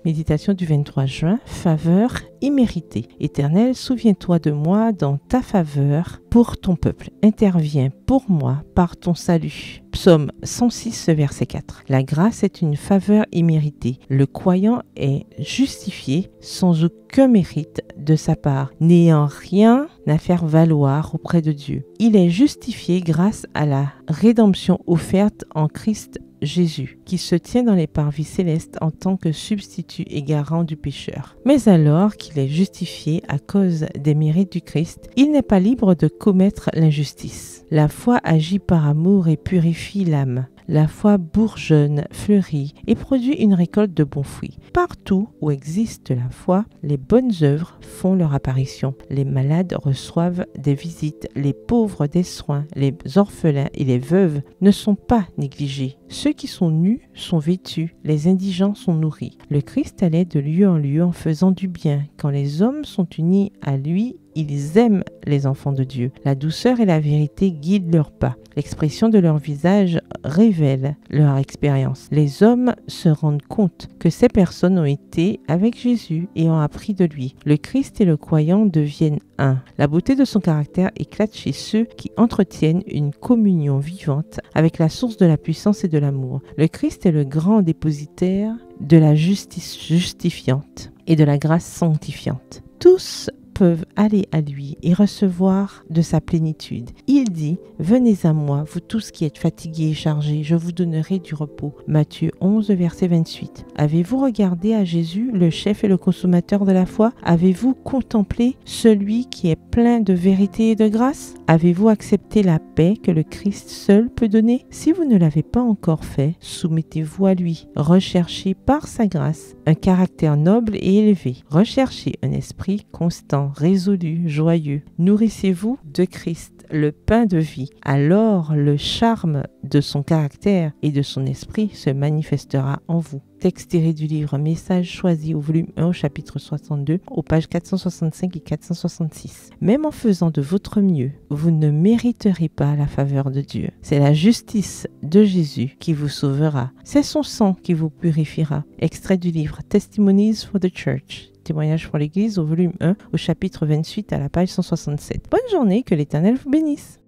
Méditation du 23 juin, faveur imméritée. Éternel, souviens-toi de moi dans ta faveur pour ton peuple. Interviens pour moi par ton salut. Psaume 106, verset 4. La grâce est une faveur imméritée. Le croyant est justifié sans aucun mérite de sa part, n'ayant rien à faire valoir auprès de Dieu. Il est justifié grâce à la rédemption offerte en Christ Jésus, qui se tient dans les parvis célestes en tant que substitut et garant du pécheur. Mais alors qu'il est justifié à cause des mérites du Christ, il n'est pas libre de commettre l'injustice. La foi agit par amour et purifie l'âme. La foi bourgeonne, fleurit et produit une récolte de bons fruits. Partout où existe la foi, les bonnes œuvres font leur apparition. Les malades reçoivent des visites, les pauvres des soins, les orphelins et les veuves ne sont pas négligés. Ceux qui sont nus sont vêtus, les indigents sont nourris. Le Christ allait de lieu en lieu en faisant du bien. Quand les hommes sont unis à lui, ils aiment les enfants de Dieu. La douceur et la vérité guident leurs pas. L'expression de leur visage révèle leur expérience. Les hommes se rendent compte que ces personnes ont été avec Jésus et ont appris de lui. Le Christ et le croyant deviennent un. La beauté de son caractère éclate chez ceux qui entretiennent une communion vivante avec la source de la puissance et de l'amour. Le Christ est le grand dépositaire de la justice justifiante et de la grâce sanctifiante. Tous peuvent aller à lui et recevoir de sa plénitude. Il dit, venez à moi, vous tous qui êtes fatigués et chargés, je vous donnerai du repos. Matthieu 11, verset 28. Avez-vous regardé à Jésus, le chef et le consommateur de la foi? Avez-vous contemplé celui qui est plein de vérité et de grâce? Avez-vous accepté la paix que le Christ seul peut donner? Si vous ne l'avez pas encore fait, soumettez-vous à lui. Recherchez par sa grâce un caractère noble et élevé. Recherchez un esprit constant, résolu, joyeux. Nourrissez-vous de Christ, le pain de vie. Alors le charme de son caractère et de son esprit se manifestera en vous. Texte tiré du livre Message choisi au volume 1 au chapitre 62, aux pages 465 et 466. Même en faisant de votre mieux, vous ne mériterez pas la faveur de Dieu. C'est la justice de Jésus qui vous sauvera. C'est son sang qui vous purifiera. Extrait du livre Testimonies for the Church. Témoignage pour l'Église au volume 1 au chapitre 28 à la page 167. Bonne journée, que l'Éternel vous bénisse.